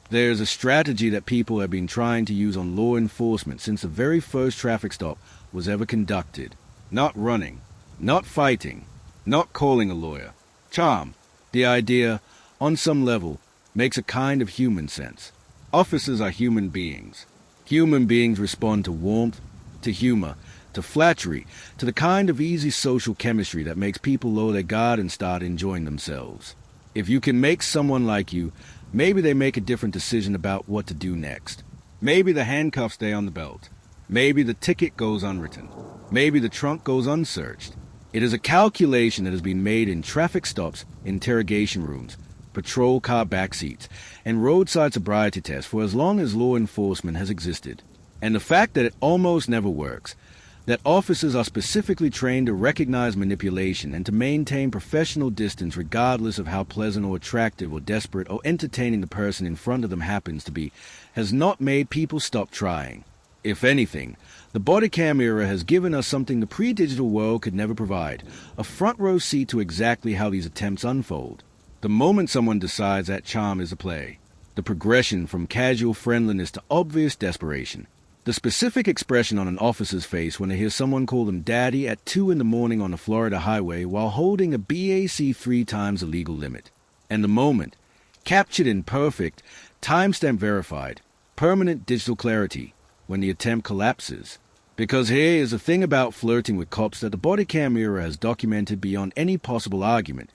There's a strategy that people have been trying to use on law enforcement since the very first traffic stop was ever conducted. Not running, not fighting, not calling a lawyer. Charm. The idea, on some level, makes a kind of human sense. Officers are human beings. Human beings respond to warmth, to humor, to flattery, to the kind of easy social chemistry that makes people lower their guard and start enjoying themselves. If you can make someone like you, maybe they make a different decision about what to do next. Maybe the handcuffs stay on the belt. Maybe the ticket goes unwritten. Maybe the trunk goes unsearched. It is a calculation that has been made in traffic stops, interrogation rooms, patrol car backseats, and roadside sobriety tests for as long as law enforcement has existed. And the fact that it almost never works, that officers are specifically trained to recognize manipulation and to maintain professional distance regardless of how pleasant or attractive or desperate or entertaining the person in front of them happens to be, has not made people stop trying. If anything, the bodycam era has given us something the pre-digital world could never provide, a front-row seat to exactly how these attempts unfold. The moment someone decides that charm is a play, the progression from casual friendliness to obvious desperation, the specific expression on an officer's face when they hear someone call them daddy at 2 in the morning on a Florida highway while holding a BAC 3 times the legal limit. And the moment, captured in perfect, timestamp verified, permanent digital clarity, when the attempt collapses. Because here is the thing about flirting with cops that the bodycam era has documented beyond any possible argument.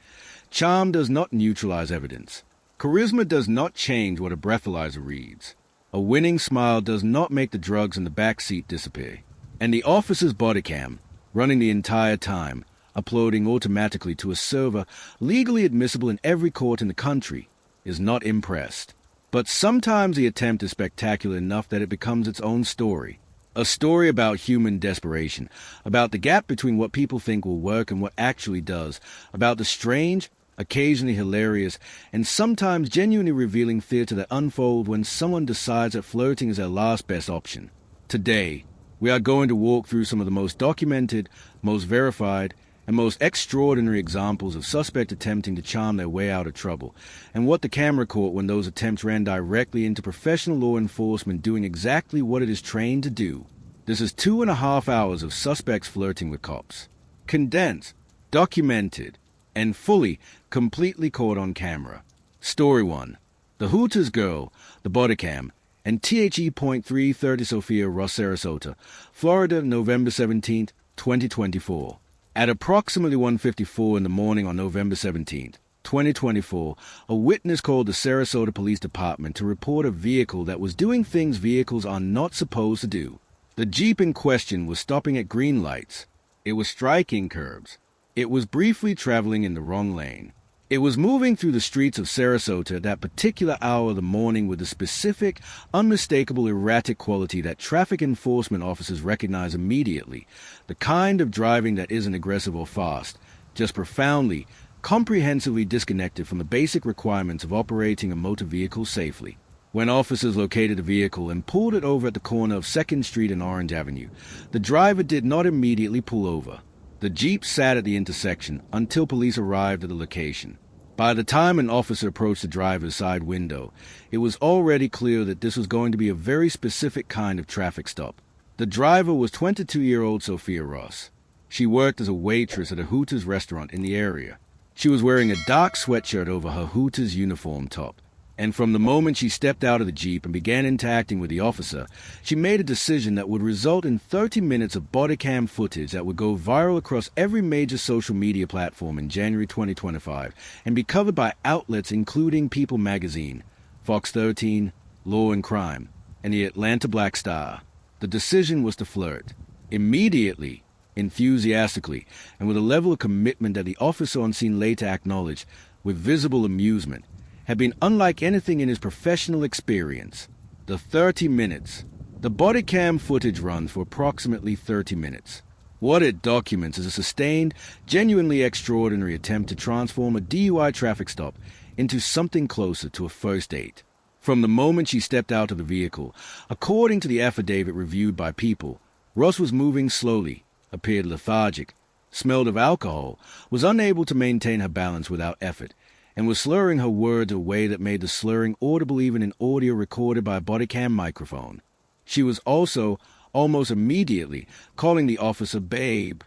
Charm does not neutralize evidence. Charisma does not change what a breathalyzer reads. A winning smile does not make the drugs in the back seat disappear. And the officer's bodycam, running the entire time, uploading automatically to a server legally admissible in every court in the country, is not impressed. But sometimes the attempt is spectacular enough that it becomes its own story. A story about human desperation, about the gap between what people think will work and what actually does, about the strange, occasionally hilarious, and sometimes genuinely revealing theater that unfold when someone decides that flirting is their last best option. Today, we are going to walk through some of the most documented, most verified, and most extraordinary examples of suspects attempting to charm their way out of trouble, and what the camera caught when those attempts ran directly into professional law enforcement doing exactly what it is trained to do. This is 2.5 hours of suspects flirting with cops. Condensed, documented, and fully, completely caught on camera. Story 1. The Hooters Girl, the Bodycam, and THE.330 Sophia Ross, Sarasota, Florida, November 17, 2024. At approximately 1:54 in the morning on November 17, 2024, a witness called the Sarasota Police Department to report a vehicle that was doing things vehicles are not supposed to do. The Jeep in question was stopping at green lights. It was striking curbs. It was briefly traveling in the wrong lane. It was moving through the streets of Sarasota at that particular hour of the morning with the specific, unmistakable erratic quality that traffic enforcement officers recognize immediately, the kind of driving that isn't aggressive or fast, just profoundly, comprehensively disconnected from the basic requirements of operating a motor vehicle safely. When officers located the vehicle and pulled it over at the corner of 2nd Street and Orange Avenue, the driver did not immediately pull over. The Jeep sat at the intersection until police arrived at the location. By the time an officer approached the driver's side window, it was already clear that this was going to be a very specific kind of traffic stop. The driver was 22-year-old Sophia Ross. She worked as a waitress at a Hooters restaurant in the area. She was wearing a dark sweatshirt over her Hooters uniform top. And from the moment she stepped out of the Jeep and began interacting with the officer, she made a decision that would result in 30 minutes of bodycam footage that would go viral across every major social media platform in January 2025 and be covered by outlets including People magazine, Fox 13, Law and Crime, and the Atlanta Black Star. The decision was to flirt. Immediately, enthusiastically, and with a level of commitment that the officer on scene later acknowledged, with visible amusement, had been unlike anything in his professional experience. The 30 minutes. The bodycam footage runs for approximately 30 minutes. What it documents is a sustained, genuinely extraordinary attempt to transform a DUI traffic stop into something closer to a first date. From the moment she stepped out of the vehicle, according to the affidavit reviewed by People, Ross was moving slowly, appeared lethargic, smelled of alcohol, was unable to maintain her balance without effort, and was slurring her words in a way that made the slurring audible even in audio recorded by a Bodycam microphone. She was also, almost immediately, calling the officer babe.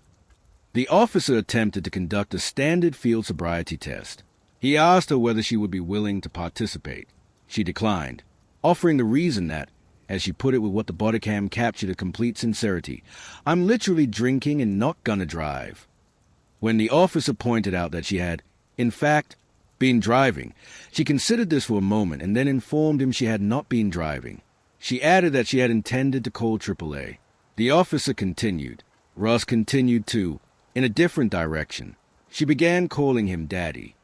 The officer attempted to conduct a standard field sobriety test. He asked her whether she would be willing to participate. She declined, offering the reason that, as she put it with what the Bodycam captured a complete sincerity, "I'm literally drinking and not gonna drive." When the officer pointed out that she had, in fact, been driving, she considered this for a moment and then informed him she had not been driving. She added that she had intended to call AAA. The officer continued. Ross continued too, in a different direction. She began calling him Daddy.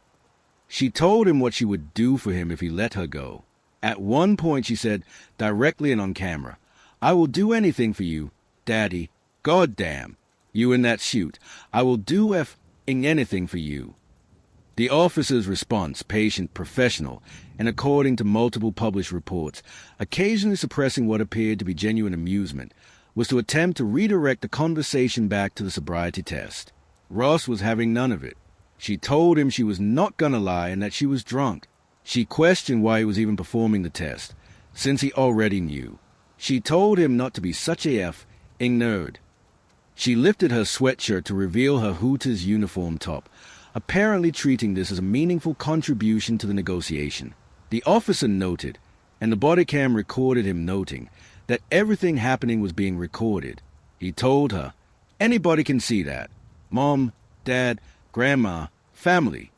She told him what she would do for him if he let her go. At one point she said, directly and on camera, "I will do anything for you, Daddy. God damn. You in that suit. I will do anything for you." The officer's response, patient, professional, and according to multiple published reports, occasionally suppressing what appeared to be genuine amusement, was to attempt to redirect the conversation back to the sobriety test. Ross was having none of it. She told him she was not gonna lie and that she was drunk. She questioned why he was even performing the test, since he already knew. She told him not to be such a f***ing nerd. She lifted her sweatshirt to reveal her Hooters uniform top, apparently treating this as a meaningful contribution to the negotiation. The officer noted, and the Bodycam recorded him noting, that everything happening was being recorded. He told her, "Anybody can see that. Mom, Dad, Grandma, family."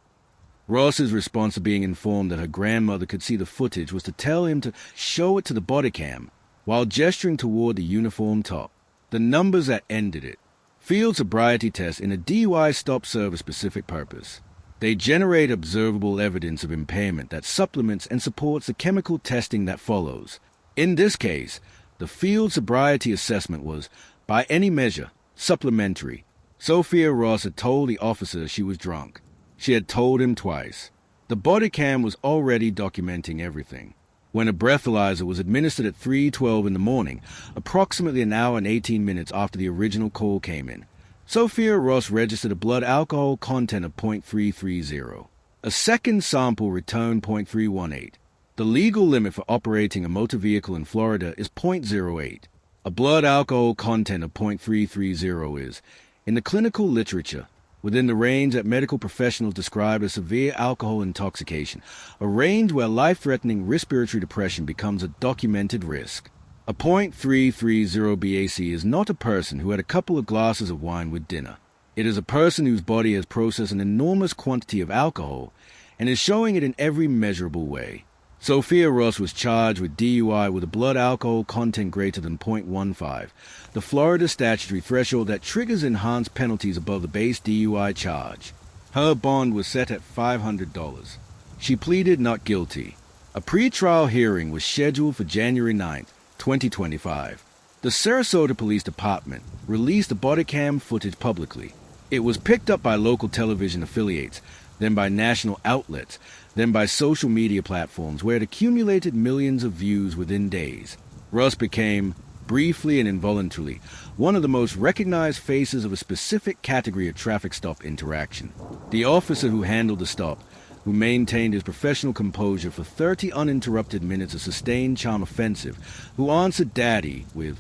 Ross's response to being informed that her grandmother could see the footage was to tell him to show it to the Bodycam, while gesturing toward the uniform top. The numbers that ended it. Field sobriety tests in a DUI stop serve a specific purpose. They generate observable evidence of impairment that supplements and supports the chemical testing that follows. In this case, the field sobriety assessment was, by any measure, supplementary. Sophia Ross had told the officer she was drunk. She had told him twice. The Bodycam was already documenting everything. When a breathalyzer was administered at 3:12 in the morning, approximately an hour and 18 minutes after the original call came in, Sophia Ross registered a blood alcohol content of 0.330. A second sample returned 0.318. The legal limit for operating a motor vehicle in Florida is 0.08. A blood alcohol content of 0.330 is, in the clinical literature, within the range that medical professionals describe as severe alcohol intoxication, a range where life-threatening respiratory depression becomes a documented risk. A 0.330 BAC is not a person who had a couple of glasses of wine with dinner. It is a person whose body has processed an enormous quantity of alcohol and is showing it in every measurable way. Sophia Ross was charged with DUI with a blood alcohol content greater than 0.15, the Florida statutory threshold that triggers enhanced penalties above the base DUI charge. Her bond was set at $500. She pleaded not guilty. A pretrial hearing was scheduled for January 9, 2025. The Sarasota Police Department released the Bodycam footage publicly. It was picked up by local television affiliates, then by national outlets, then by social media platforms where it accumulated millions of views within days. Ross became, briefly and involuntarily, one of the most recognized faces of a specific category of traffic stop interaction. The officer who handled the stop, who maintained his professional composure for 30 uninterrupted minutes of sustained charm offensive, who answered Daddy with,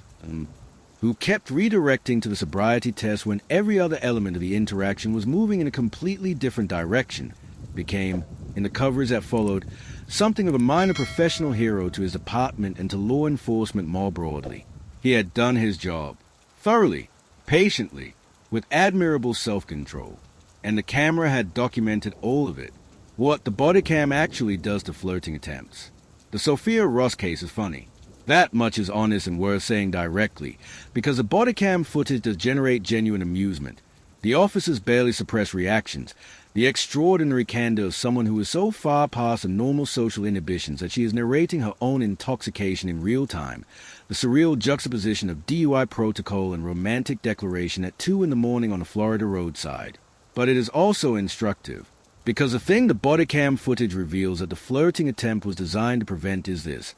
who kept redirecting to the sobriety test when every other element of the interaction was moving in a completely different direction, became, in the coverage that followed, something of a minor professional hero to his department and to law enforcement more broadly. He had done his job, thoroughly, patiently, with admirable self-control, and the camera had documented all of it. What the Bodycam actually does to flirting attempts. The Sophia Ross case is funny. That much is honest and worth saying directly, because the Bodycam footage does generate genuine amusement. The officers barely suppress reactions. The extraordinary candor of someone who is so far past the normal social inhibitions that she is narrating her own intoxication in real time. The surreal juxtaposition of DUI protocol and romantic declaration at 2 in the morning on a Florida roadside. But it is also instructive, because the thing the Bodycam footage reveals that the flirting attempt was designed to prevent is this.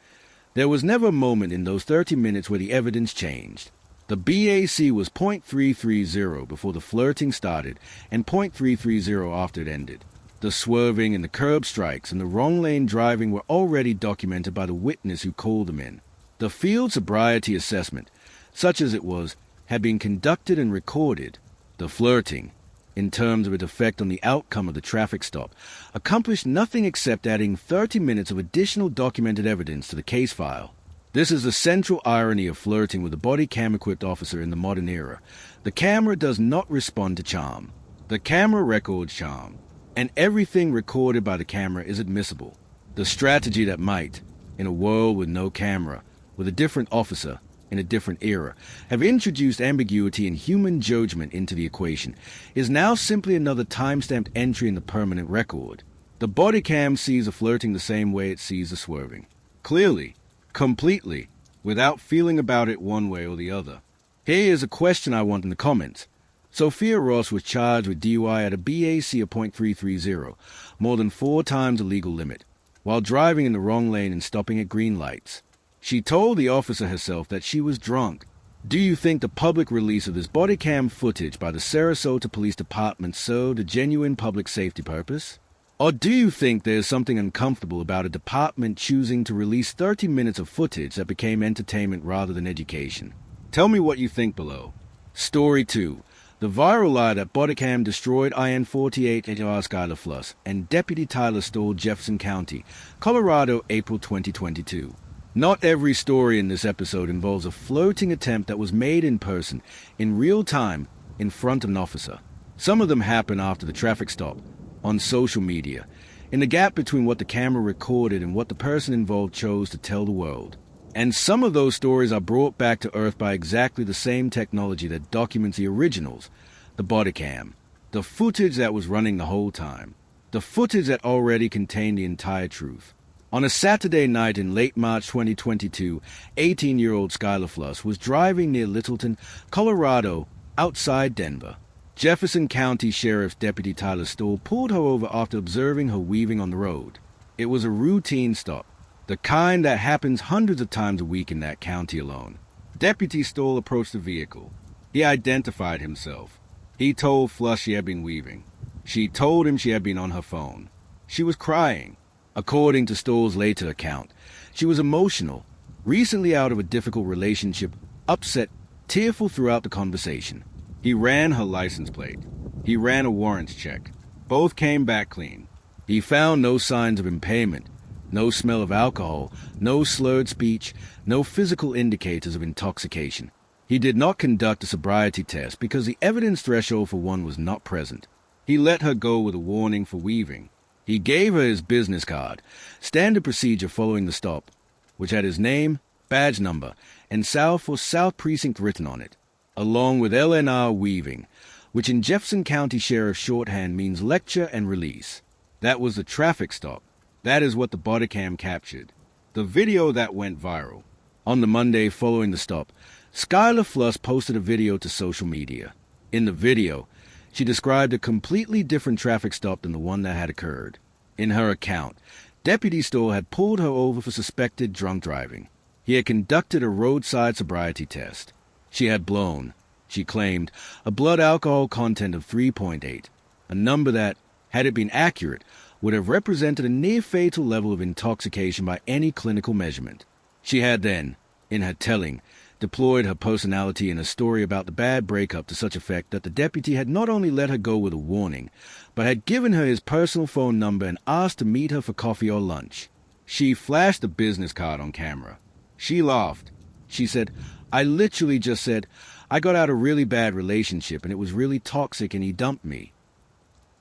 There was never a moment in those 30 minutes where the evidence changed. The BAC was 0.330 before the flirting started and 0.330 after it ended. The The swerving and the curb strikes and the wrong lane driving were already documented by the witness who called them in. The field sobriety assessment, such as it was, had been conducted and recorded. The flirting, in terms of its effect on the outcome of the traffic stop, accomplished nothing except adding 30 minutes of additional documented evidence to the case file. This is the central irony of flirting with a body cam-equipped officer in the modern era. The camera does not respond to charm. The camera records charm, and everything recorded by the camera is admissible. The strategy that might, in a world with no camera, with a different officer, in a different era, have introduced ambiguity and human judgment into the equation, is now simply another time-stamped entry in the permanent record. The body cam sees the flirting the same way it sees the swerving. Clearly, completely, without feeling about it one way or the other. Here is a question I want in the comments. Sophia Ross was charged with DUI at a BAC of .330, more than 4 times the legal limit, while driving in the wrong lane and stopping at green lights. She told the officer herself that she was drunk. Do you think the public release of this body cam footage by the Sarasota Police Department served a genuine public safety purpose? Or do you think there's something uncomfortable about a department choosing to release 30 minutes of footage that became entertainment rather than education? Tell me what you think below. Story 2. The viral lie that Bodycam destroyed IN-48 HR Skylar Fluss and Deputy Tyler Stoll, Jefferson County, Colorado, April 2022. Not every story in this episode involves a flirting attempt that was made in person, in real time, in front of an officer. Some of them happen after the traffic stop, on social media, in the gap between what the camera recorded and what the person involved chose to tell the world. And some of those stories are brought back to earth by exactly the same technology that documents the originals, the body cam, the footage that was running the whole time, the footage that already contained the entire truth. On a Saturday night in late March 2022, 18-year-old Skylar Fluss was driving near Littleton, Colorado, outside Denver. Jefferson County Sheriff's Deputy Tyler Stoll pulled her over after observing her weaving on the road. It was a routine stop, the kind that happens hundreds of times a week in that county alone. Deputy Stoll approached the vehicle. He identified himself. He told Fluss she had been weaving. She told him she had been on her phone. She was crying. According to Stoll's later account, she was emotional, recently out of a difficult relationship, upset, tearful throughout the conversation. He ran her license plate. He ran a warrants check. Both came back clean. He found no signs of impairment, no smell of alcohol, no slurred speech, no physical indicators of intoxication. He did not conduct a sobriety test because the evidence threshold for one was not present. He let her go with a warning for weaving. He gave her his business card, standard procedure following the stop, which had his name, badge number, and South for South Precinct written on it, along with LNR weaving, which in Jefferson County Sheriff's shorthand means lecture and release. That was the traffic stop. That is what the body cam captured. The video that went viral. On the Monday following the stop, Skylar Fluss posted a video to social media. In the video, she described a completely different traffic stop than the one that had occurred. In her account, Deputy Stoll had pulled her over for suspected drunk driving. He had conducted a roadside sobriety test. She had blown, she claimed, a blood alcohol content of 3.8, a number that, had it been accurate, would have represented a near-fatal level of intoxication by any clinical measurement. She had then, in her telling, deployed her personality in a story about the bad breakup to such effect that the deputy had not only let her go with a warning, but had given her his personal phone number and asked to meet her for coffee or lunch. She flashed the business card on camera. She laughed. She said, "I literally just said, I got out a really bad relationship and it was really toxic and he dumped me."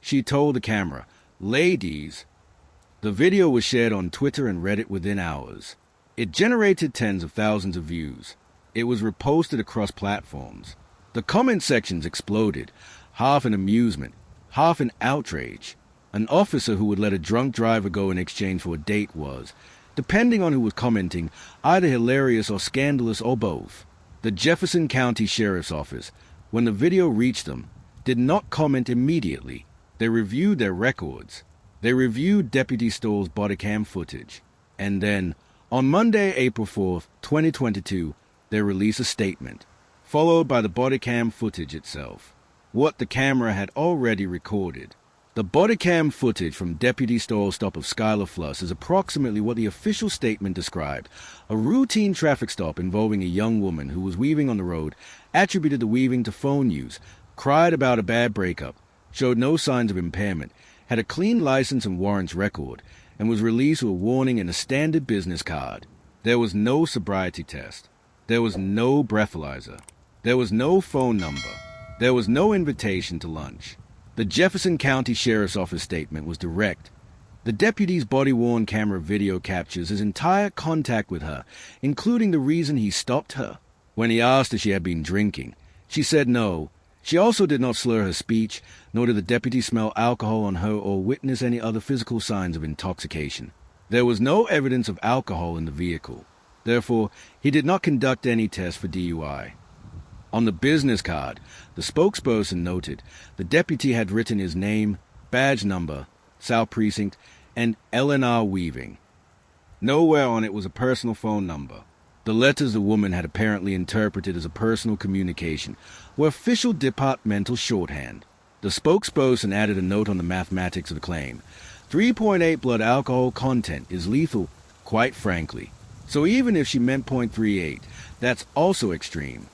She told the camera, "Ladies." The video was shared on Twitter and Reddit within hours. It generated tens of thousands of views. It was reposted across platforms. The comment sections exploded, half in amusement, half in outrage. An officer who would let a drunk driver go in exchange for a date was, depending on who was commenting, either hilarious or scandalous or both. The Jefferson County Sheriff's Office, when the video reached them, did not comment immediately. They reviewed their records. They reviewed Deputy Stoll's body cam footage. And then, on Monday, April 4th, 2022, they released a statement, followed by the body cam footage itself, what the camera had already recorded. The bodycam footage from Deputy Stoll's stop of Skylar Fluss is approximately what the official statement described: a routine traffic stop involving a young woman who was weaving on the road, attributed the weaving to phone use, cried about a bad breakup, showed no signs of impairment, had a clean license and warrants record, and was released with a warning and a standard business card. There was no sobriety test. There was no breathalyzer. There was no phone number. There was no invitation to lunch. The Jefferson County Sheriff's Office statement was direct. The deputy's body-worn camera video captures his entire contact with her, including the reason he stopped her. When he asked if she had been drinking, she said no. She also did not slur her speech, nor did the deputy smell alcohol on her or witness any other physical signs of intoxication. There was no evidence of alcohol in the vehicle. Therefore, he did not conduct any tests for DUI. On the business card, the spokesperson noted the deputy had written his name, badge number, South Precinct, and LNR weaving. Nowhere on it was a personal phone number. The letters the woman had apparently interpreted as a personal communication were official departmental shorthand. The spokesperson added a note on the mathematics of the claim. 3.8 blood alcohol content is lethal, quite frankly. So even if she meant 0.38, that's also extreme.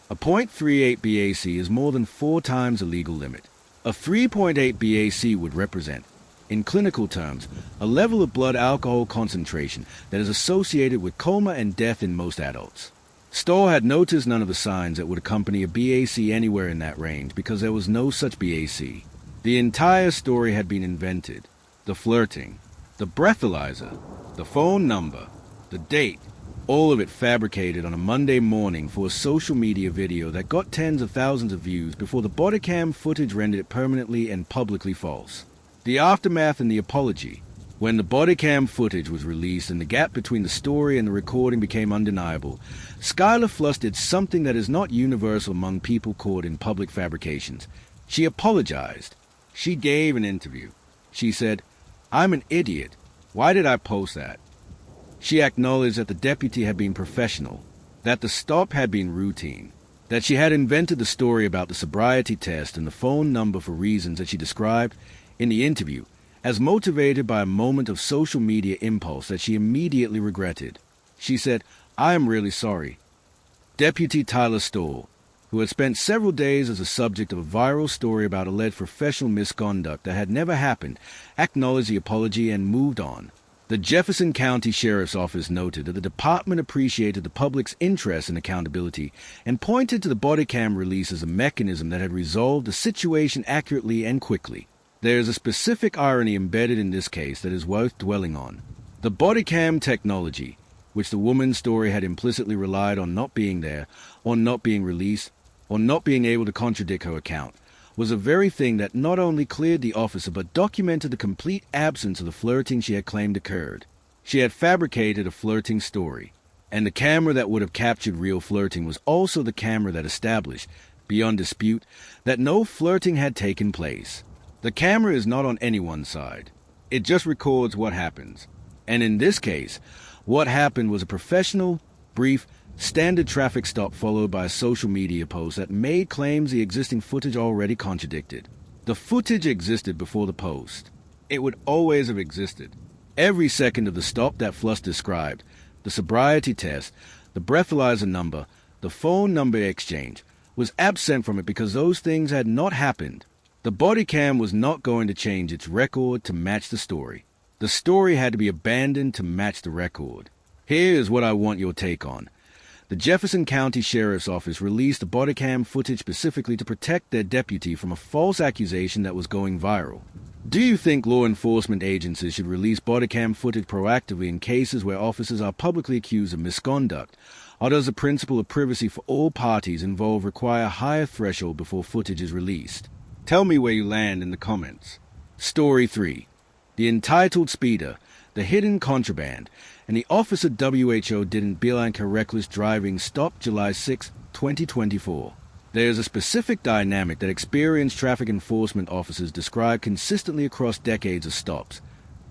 A 0.38 BAC is more than 4 times the legal limit. A 3.8 BAC would represent, in clinical terms, a level of blood alcohol concentration that is associated with coma and death in most adults. Stoll had noticed none of the signs that would accompany a BAC anywhere in that range because there was no such BAC. The entire story had been invented. The flirting, the breathalyzer, the phone number, the date, all of it fabricated on a Monday morning for a social media video that got tens of thousands of views before the bodycam footage rendered it permanently and publicly false. The aftermath and the apology. When the bodycam footage was released and the gap between the story and the recording became undeniable, Skylar Fluss did something that is not universal among people caught in public fabrications. She apologized. She gave an interview. She said, "I'm an idiot. Why did I post that?" She acknowledged that the deputy had been professional, that the stop had been routine, that she had invented the story about the sobriety test and the phone number for reasons that she described in the interview as motivated by a moment of social media impulse that she immediately regretted. She said, "I am really sorry." Deputy Tyler Stoll, who had spent several days as a subject of a viral story about alleged professional misconduct that had never happened, acknowledged the apology and moved on. The Jefferson County Sheriff's Office noted that the department appreciated the public's interest in accountability and pointed to the bodycam release as a mechanism that had resolved the situation accurately and quickly. There is a specific irony embedded in this case that is worth dwelling on. The bodycam technology, which the woman's story had implicitly relied on not being there, or not being released, or not being able to contradict her account, was a very thing that not only cleared the officer but documented the complete absence of the flirting she had claimed occurred. She had fabricated a flirting story, and the camera that would have captured real flirting was also the camera that established, beyond dispute, that no flirting had taken place. The camera is not on anyone's side. It just records what happens. And in this case, what happened was a professional, brief, standard traffic stop followed by a social media post that made claims the existing footage already contradicted. The footage existed before the post. It would always have existed. Every second of the stop that Fluss described, the sobriety test, the breathalyzer number, the phone number exchange, was absent from it because those things had not happened. The bodycam was not going to change its record to match the story. The story had to be abandoned to match the record. Here is what I want your take on. The Jefferson County Sheriff's Office released the bodycam footage specifically to protect their deputy from a false accusation that was going viral. Do you think law enforcement agencies should release bodycam footage proactively in cases where officers are publicly accused of misconduct? Or does the principle of privacy for all parties involved require a higher threshold before footage is released? Tell me where you land in the comments. Story 3. The entitled speeder, the hidden contraband, and the officer WHO didn't beeline her reckless driving stop July 6, 2024. There is a specific dynamic that experienced traffic enforcement officers describe consistently across decades of stops.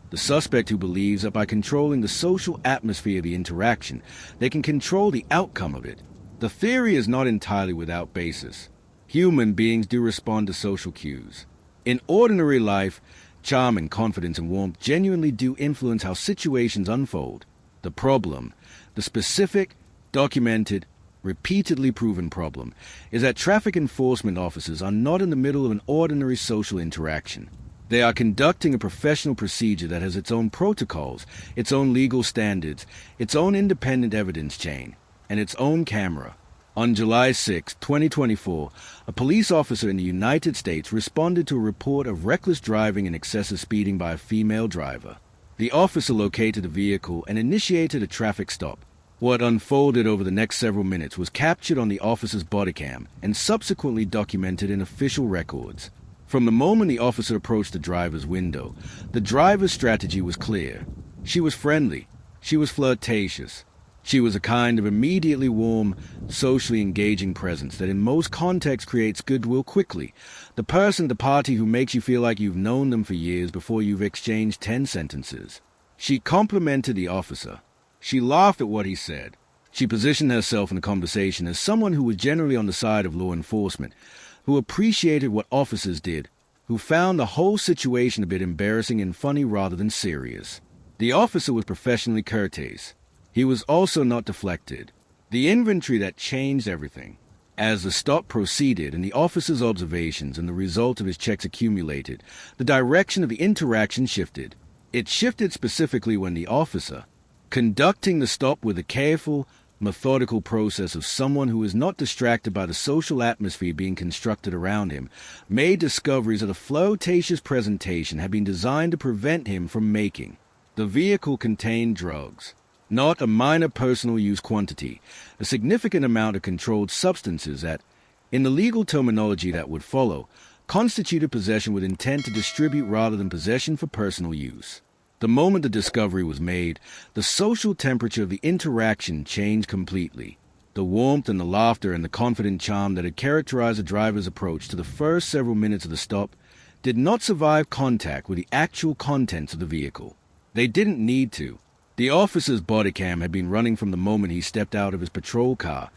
The suspect who believes that by controlling the social atmosphere of the interaction, they can control the outcome of it. The theory is not entirely without basis. Human beings do respond to social cues. In ordinary life, charm and confidence and warmth genuinely do influence how situations unfold. The problem, the specific, documented, repeatedly proven problem, is that traffic enforcement officers are not in the middle of an ordinary social interaction. They are conducting a professional procedure that has its own protocols, its own legal standards, its own independent evidence chain, and its own camera. On July 6, 2024, a police officer in the United States responded to a report of reckless driving and excessive speeding by a female driver. The officer located the vehicle and initiated a traffic stop. What unfolded over the next several minutes was captured on the officer's bodycam and subsequently documented in official records. From the moment the officer approached the driver's window, the driver's strategy was clear. She was friendly. She was flirtatious. She was a kind of immediately warm, socially engaging presence that in most contexts creates goodwill quickly. The person at the party who makes you feel like you've known them for years before you've exchanged 10 sentences. She complimented the officer. She laughed at what he said. She positioned herself in the conversation as someone who was generally on the side of law enforcement, who appreciated what officers did, who found the whole situation a bit embarrassing and funny rather than serious. The officer was professionally courteous. He was also not deflected. The inventory that changed everything. As the stop proceeded and the officer's observations and the result of his checks accumulated, the direction of the interaction shifted. It shifted specifically when the officer, conducting the stop with a careful, methodical process of someone who is not distracted by the social atmosphere being constructed around him, made discoveries that a flirtatious presentation had been designed to prevent him from making. The vehicle contained drugs. Not a minor personal use quantity, a significant amount of controlled substances that, in the legal terminology that would follow, constituted possession with intent to distribute rather than possession for personal use. The moment the discovery was made, the social temperature of the interaction changed completely. The warmth and the laughter and the confident charm that had characterized the driver's approach to the first several minutes of the stop did not survive contact with the actual contents of the vehicle. They didn't need to. The officer's bodycam had been running from the moment he stepped out of his patrol car,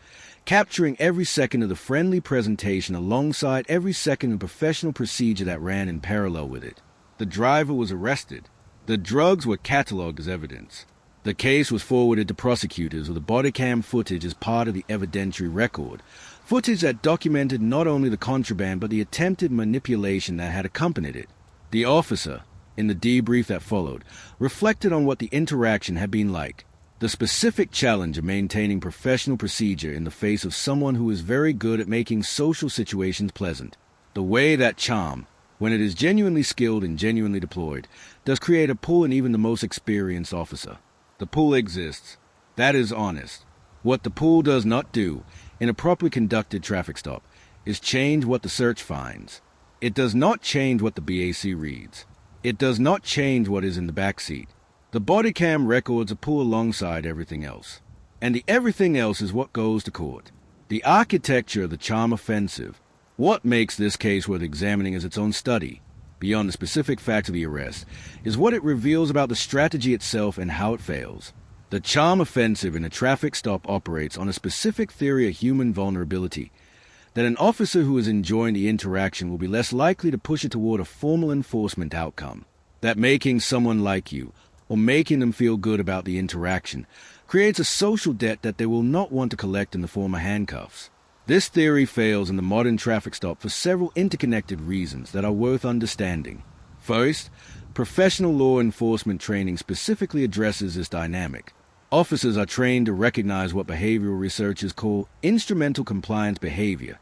capturing every second of the friendly presentation alongside every second of professional procedure that ran in parallel with it. The driver was arrested. The drugs were catalogued as evidence. The case was forwarded to prosecutors with the bodycam footage as part of the evidentiary record, footage that documented not only the contraband but the attempted manipulation that had accompanied it. The officer, in the debrief that followed, reflected on what the interaction had been like. The specific challenge of maintaining professional procedure in the face of someone who is very good at making social situations pleasant. The way that charm, when it is genuinely skilled and genuinely deployed, does create a pull in even the most experienced officer. The pull exists. That is honest. What the pull does not do, in a properly conducted traffic stop, is change what the search finds. It does not change what the BAC reads. It does not change what is in the back seat. The bodycam records a pull alongside everything else. And the everything else is what goes to court. The architecture of the charm offensive, what makes this case worth examining as its own study, beyond the specific fact of the arrest, is what it reveals about the strategy itself and how it fails. The charm offensive in a traffic stop operates on a specific theory of human vulnerability, that an officer who is enjoying the interaction will be less likely to push it toward a formal enforcement outcome. That making someone like you, or making them feel good about the interaction, creates a social debt that they will not want to collect in the form of handcuffs. This theory fails in the modern traffic stop for several interconnected reasons that are worth understanding. First, professional law enforcement training specifically addresses this dynamic. Officers are trained to recognize what behavioral researchers call instrumental compliance behavior,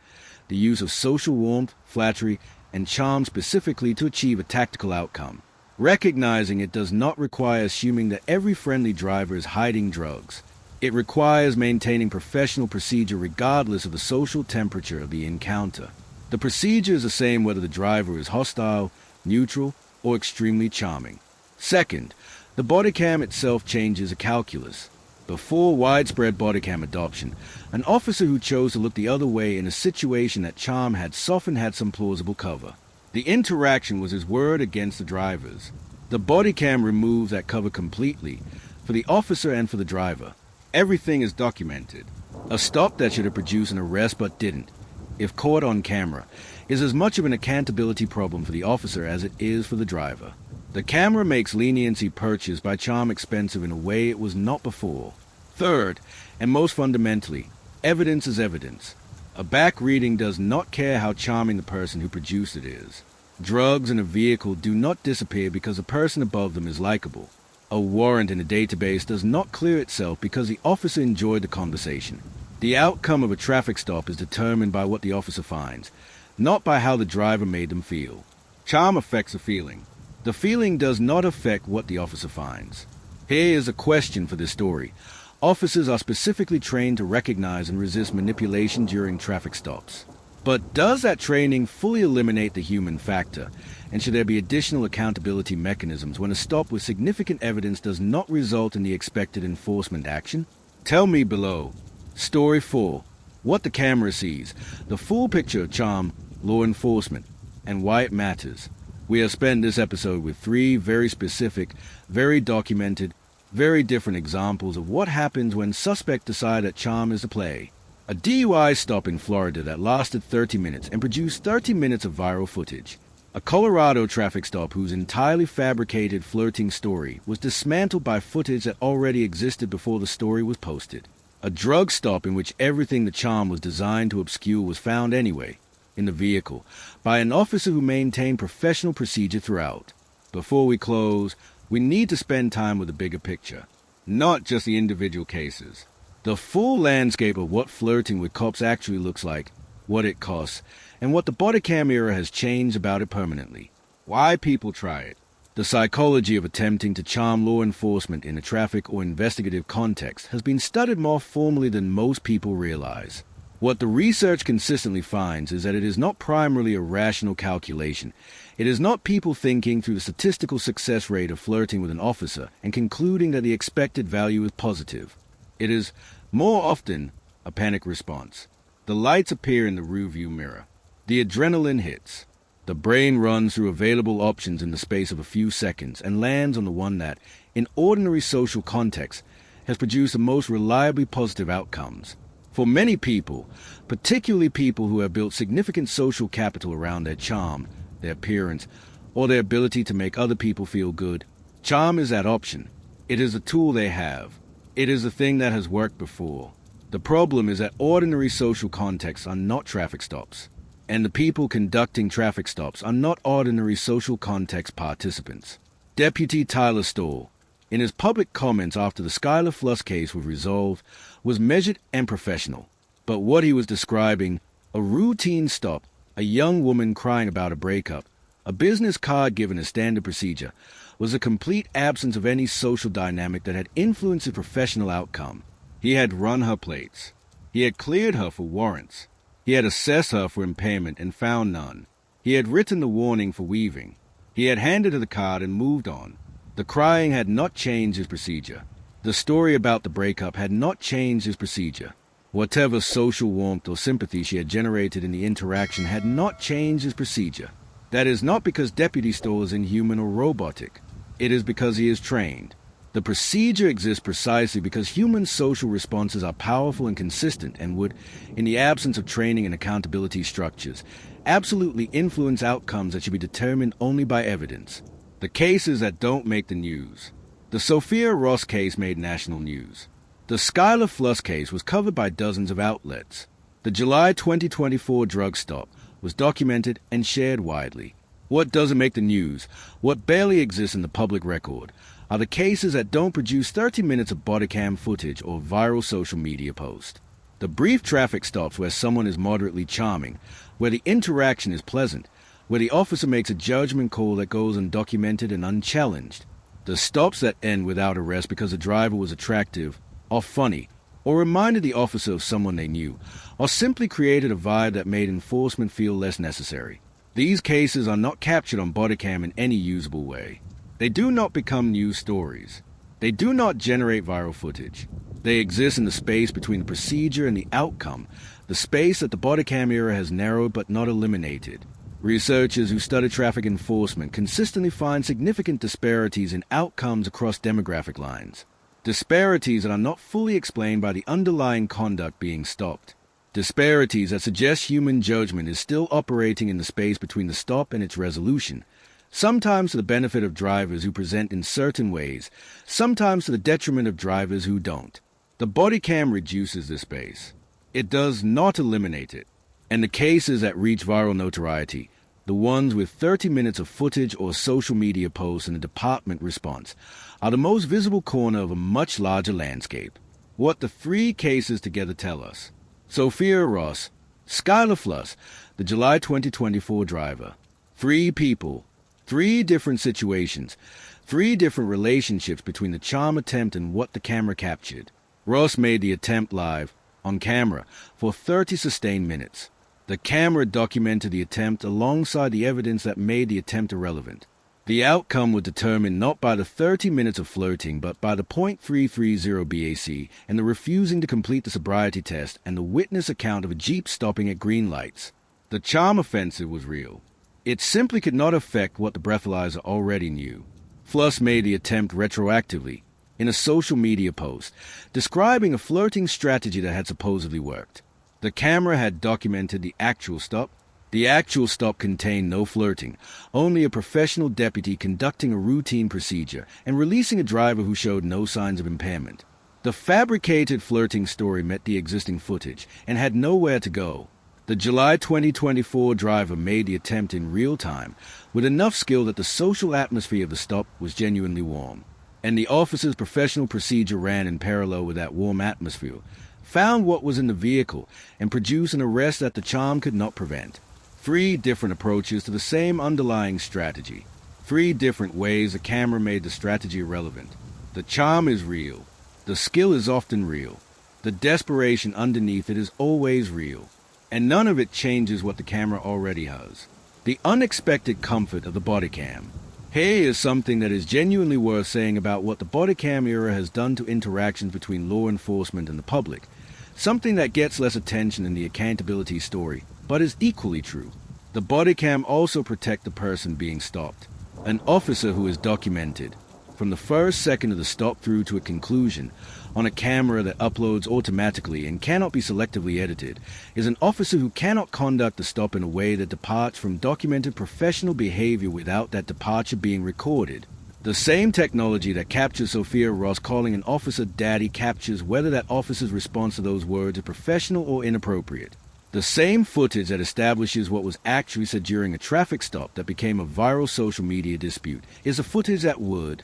the use of social warmth, flattery, and charm specifically to achieve a tactical outcome. Recognizing it does not require assuming that every friendly driver is hiding drugs. It requires maintaining professional procedure regardless of the social temperature of the encounter. The procedure is the same whether the driver is hostile, neutral, or extremely charming. Second, the bodycam itself changes a calculus. Before widespread bodycam adoption, an officer who chose to look the other way in a situation that charm had softened had some plausible cover. The interaction was his word against the driver's. The bodycam removes that cover completely, for the officer and for the driver. Everything is documented. A stop that should have produced an arrest but didn't. if caught on camera, is as much of an accountability problem for the officer as it is for the driver. The camera makes leniency purchased by charm expensive in a way it was not before. Third, and most fundamentally, evidence is evidence. A back reading does not care how charming the person who produced it is. Drugs in a vehicle do not disappear because the person above them is likable. A warrant in a database does not clear itself because the officer enjoyed the conversation. The outcome of a traffic stop is determined by what the officer finds, not by how the driver made them feel. Charm affects a feeling. The feeling does not affect what the officer finds. Here is a question for this story. Officers are specifically trained to recognize and resist manipulation during traffic stops. But does that training fully eliminate the human factor? And should there be additional accountability mechanisms when a stop with significant evidence does not result in the expected enforcement action? Tell me below. Story 4. What the camera sees. The full picture of charm, law enforcement, and why it matters. We have spent this episode with 3 very specific, very documented, very different examples of what happens when suspects decide that charm is the play. A DUI stop in Florida that lasted 30 minutes and produced 30 minutes of viral footage. A Colorado traffic stop whose entirely fabricated flirting story was dismantled by footage that already existed before the story was posted. A drug stop in which everything the charm was designed to obscure was found anyway, in the vehicle, by an officer who maintained professional procedure throughout. Before we close, we need to spend time with the bigger picture, not just the individual cases. The full landscape of what flirting with cops actually looks like, what it costs, and what the bodycam era has changed about it permanently. Why people try it. The psychology of attempting to charm law enforcement in a traffic or investigative context has been studied more formally than most people realize. What the research consistently finds is that it is not primarily a rational calculation. It is not people thinking through the statistical success rate of flirting with an officer and concluding that the expected value is positive. It is, more often, a panic response. The lights appear in the rearview mirror. The adrenaline hits. The brain runs through available options in the space of a few seconds and lands on the one that, in ordinary social contexts, has produced the most reliably positive outcomes. For many people, particularly people who have built significant social capital around their charm, their appearance, or their ability to make other people feel good, charm is that option. It is a tool they have. It is a thing that has worked before. The problem is that ordinary social contexts are not traffic stops, and the people conducting traffic stops are not ordinary social context participants. Deputy Tyler Stoll, in his public comments after the Skylar Fluss case was resolved, was measured and professional. But what he was describing, a routine stop, a young woman crying about a breakup, a business card given as standard procedure, was a complete absence of any social dynamic that had influenced the professional outcome. He had run her plates. He had cleared her for warrants. He had assessed her for impairment and found none. He had written the warning for weaving. He had handed her the card and moved on. The crying had not changed his procedure. The story about the breakup had not changed his procedure. Whatever social warmth or sympathy she had generated in the interaction had not changed his procedure. That is not because Deputy Stoll is inhuman or robotic. It is because he is trained. The procedure exists precisely because human social responses are powerful and consistent and would, in the absence of training and accountability structures, absolutely influence outcomes that should be determined only by evidence. The cases that don't make the news. The Sophia Ross case made national news. The Skylar Fluss case was covered by dozens of outlets. The July 2024 drug stop was documented and shared widely. What doesn't make the news, what barely exists in the public record, are the cases that don't produce 30 minutes of bodycam footage or viral social media post. The brief traffic stops where someone is moderately charming, where the interaction is pleasant, where the officer makes a judgment call that goes undocumented and unchallenged. The stops that end without arrest because the driver was attractive, or funny, or reminded the officer of someone they knew, or simply created a vibe that made enforcement feel less necessary. These cases are not captured on bodycam in any usable way. They do not become news stories. They do not generate viral footage. They exist in the space between the procedure and the outcome, the space that the bodycam era has narrowed but not eliminated. Researchers who study traffic enforcement consistently find significant disparities in outcomes across demographic lines. Disparities that are not fully explained by the underlying conduct being stopped. Disparities that suggest human judgment is still operating in the space between the stop and its resolution, sometimes to the benefit of drivers who present in certain ways, sometimes to the detriment of drivers who don't. The body cam reduces this space. It does not eliminate it. And the cases that reach viral notoriety, the ones with 30 minutes of footage or social media posts and a department response, are the most visible corner of a much larger landscape. What the three cases together tell us. Sophia Ross, Skylar Fluss, the July 2024 driver. 3 people, 3 different situations, 3 different relationships between the charm attempt and what the camera captured. Ross made the attempt live, on camera, for 30 sustained minutes. The camera documented the attempt alongside the evidence that made the attempt irrelevant. The outcome was determined not by the 30 minutes of flirting, but by the .330 BAC and the refusing to complete the sobriety test and the witness account of a Jeep stopping at green lights. The charm offensive was real. It simply could not affect what the breathalyzer already knew. Fluss made the attempt retroactively, in a social media post, describing a flirting strategy that had supposedly worked. The camera had documented the actual stop. The actual stop contained no flirting, only a professional deputy conducting a routine procedure and releasing a driver who showed no signs of impairment. The fabricated flirting story met the existing footage and had nowhere to go. The July 2024 driver made the attempt in real time, with enough skill that the social atmosphere of the stop was genuinely warm. And the officer's professional procedure ran in parallel with that warm atmosphere, found what was in the vehicle, and produced an arrest that the charm could not prevent. 3 different approaches to the same underlying strategy. 3 different ways the camera made the strategy irrelevant. The charm is real. The skill is often real. The desperation underneath it is always real. And none of it changes what the camera already has. The unexpected comfort of the body cam. Here is something that is genuinely worth saying about what the body cam era has done to interactions between law enforcement and the public. Something that gets less attention in the accountability story, but is equally true. The body cam also protects the person being stopped. An officer who is documented, from the first second of the stop through to a conclusion, on a camera that uploads automatically and cannot be selectively edited, is an officer who cannot conduct the stop in a way that departs from documented professional behavior without that departure being recorded. The same technology that captures Sophia Ross calling an officer daddy captures whether that officer's response to those words is professional or inappropriate. The same footage that establishes what was actually said during a traffic stop that became a viral social media dispute is the footage that would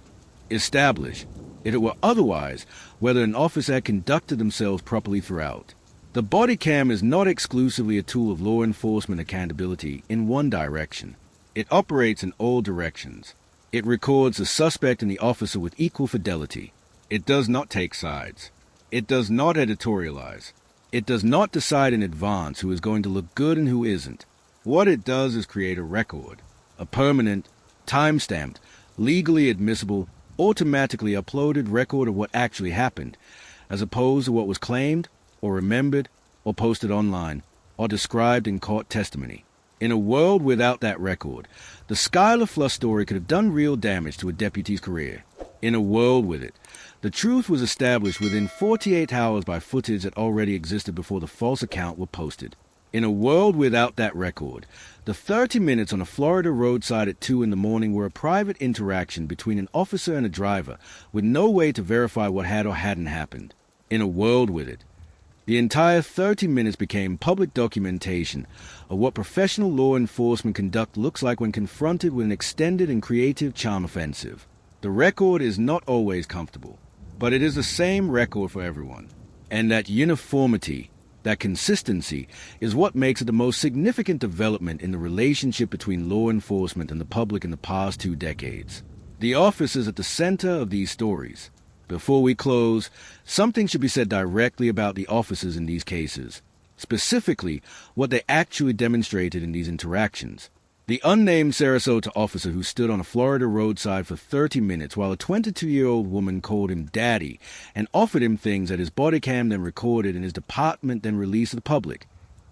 establish, if it were otherwise, whether an officer had conducted themselves properly throughout. The body cam is not exclusively a tool of law enforcement accountability in one direction. It operates in all directions. It records the suspect and the officer with equal fidelity. It does not take sides. It does not editorialize. It does not decide in advance who is going to look good and who isn't. What it does is create a record, a permanent, time-stamped, legally admissible, automatically uploaded record of what actually happened, as opposed to what was claimed, or remembered, or posted online, or described in court testimony. In a world without that record, the Skylar Fluss story could have done real damage to a deputy's career. In a world with it, the truth was established within 48 hours by footage that already existed before the false account were posted. In a world without that record, the 30 minutes on a Florida roadside at 2 in the morning were a private interaction between an officer and a driver, with no way to verify what had or hadn't happened. In a world with it, the entire 30 minutes became public documentation of what professional law enforcement conduct looks like when confronted with an extended and creative charm offensive. The record is not always comfortable, but it is the same record for everyone. And that uniformity, that consistency, is what makes it the most significant development in the relationship between law enforcement and the public in the past 2 decades. The office is at the center of these stories. Before we close, something should be said directly about the officers in these cases, specifically what they actually demonstrated in these interactions. The unnamed Sarasota officer who stood on a Florida roadside for 30 minutes while a 22-year-old woman called him daddy and offered him things that his body cam then recorded and his department then released to the public.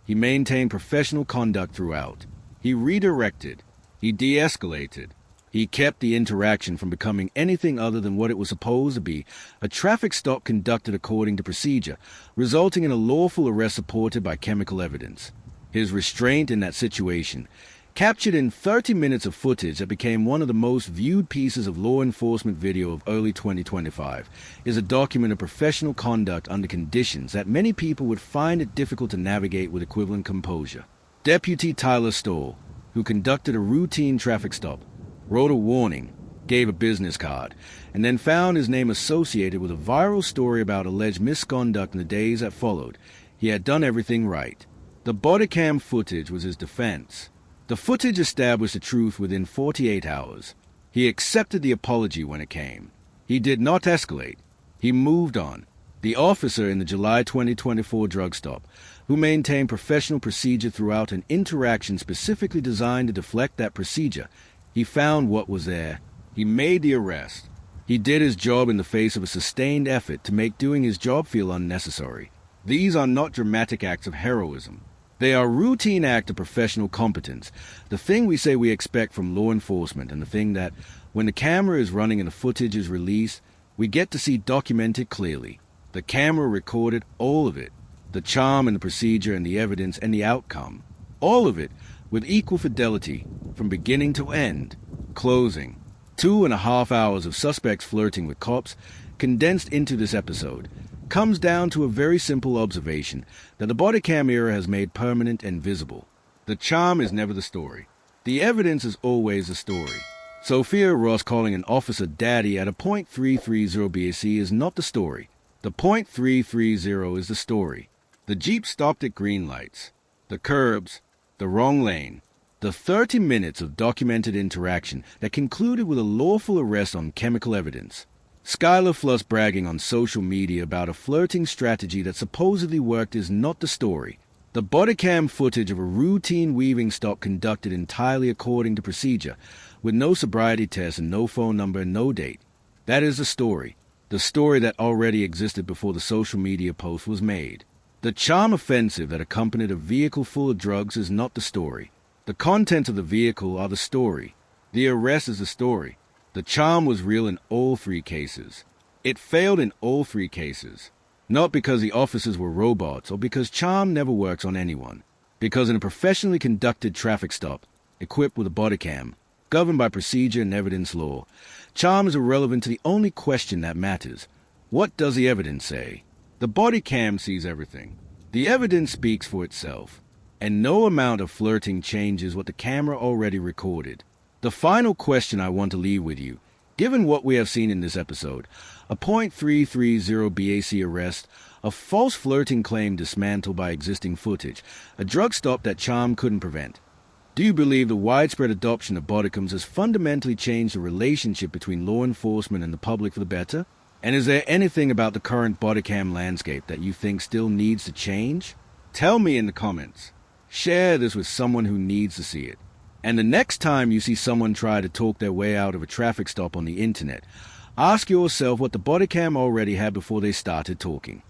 He maintained professional conduct throughout. He redirected. He de-escalated. He kept the interaction from becoming anything other than what it was supposed to be, a traffic stop conducted according to procedure, resulting in a lawful arrest supported by chemical evidence. His restraint in that situation, captured in 30 minutes of footage that became one of the most viewed pieces of law enforcement video of early 2025, is a document of professional conduct under conditions that many people would find it difficult to navigate with equivalent composure. Deputy Tyler Stoll, who conducted a routine traffic stop, wrote a warning, gave a business card, and then found his name associated with a viral story about alleged misconduct in the days that followed. He had done everything right. The bodycam footage was his defense. The footage established the truth within 48 hours. He accepted the apology when it came. He did not escalate. He moved on. The officer in the July 2024 drug stop, who maintained professional procedure throughout an interaction specifically designed to deflect that procedure, he found what was there. He made the arrest. He did his job in the face of a sustained effort to make doing his job feel unnecessary. These are not dramatic acts of heroism. They are routine acts of professional competence, the thing we say we expect from law enforcement, and the thing that, when the camera is running and the footage is released, we get to see documented clearly. The camera recorded all of it, the charm and the procedure and the evidence and the outcome. All of it, with equal fidelity, from beginning to end. Closing. 2.5 hours of suspects flirting with cops, condensed into this episode, comes down to a very simple observation that the bodycam era has made permanent and visible. The charm is never the story. The evidence is always the story. Sophia Ross calling an officer daddy at a .330 BAC is not the story. The .330 is the story. The Jeep stopped at green lights. The curbs. The wrong lane. The 30 minutes of documented interaction that concluded with a lawful arrest on chemical evidence. Skylar Fluss bragging on social media about a flirting strategy that supposedly worked is not the story. The bodycam footage of a routine weaving stop conducted entirely according to procedure, with no sobriety test and no phone number and no date. That is the story. The story that already existed before the social media post was made. The charm offensive that accompanied a vehicle full of drugs is not the story. The contents of the vehicle are the story. The arrest is the story. The charm was real in all three cases. It failed in all three cases. Not because the officers were robots or because charm never works on anyone. Because in a professionally conducted traffic stop, equipped with a bodycam, governed by procedure and evidence law, charm is irrelevant to the only question that matters. What does the evidence say? The bodycam sees everything. The evidence speaks for itself. And no amount of flirting changes what the camera already recorded. The final question I want to leave with you, given what we have seen in this episode, a .330 BAC arrest, a false flirting claim dismantled by existing footage, a drug stop that charm couldn't prevent. Do you believe the widespread adoption of bodycams has fundamentally changed the relationship between law enforcement and the public for the better? And is there anything about the current bodycam landscape that you think still needs to change? Tell me in the comments. Share this with someone who needs to see it. And the next time you see someone try to talk their way out of a traffic stop on the internet, ask yourself what the bodycam already had before they started talking.